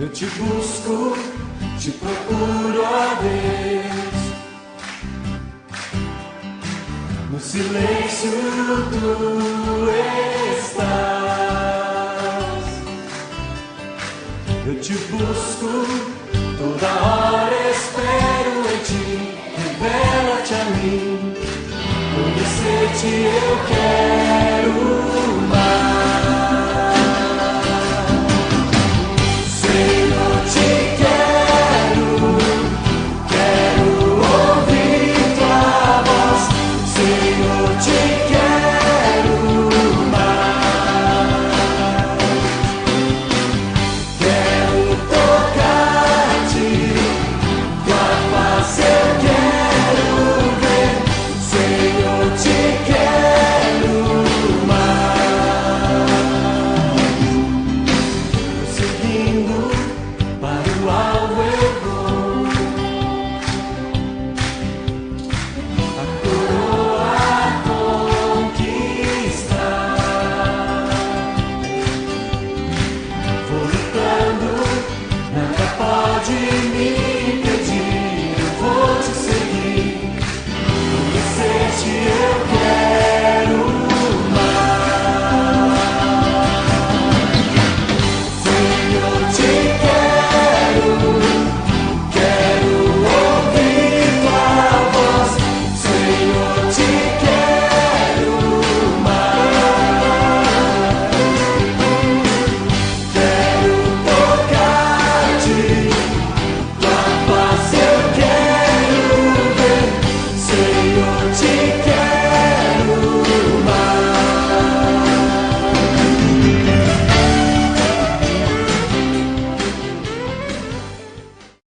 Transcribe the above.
Eu te busco, te procuro, ó Deus. No silêncio tu estás. Eu te busco, toda hora espero em ti. Revela-te a mim, conhecer-te eu quero.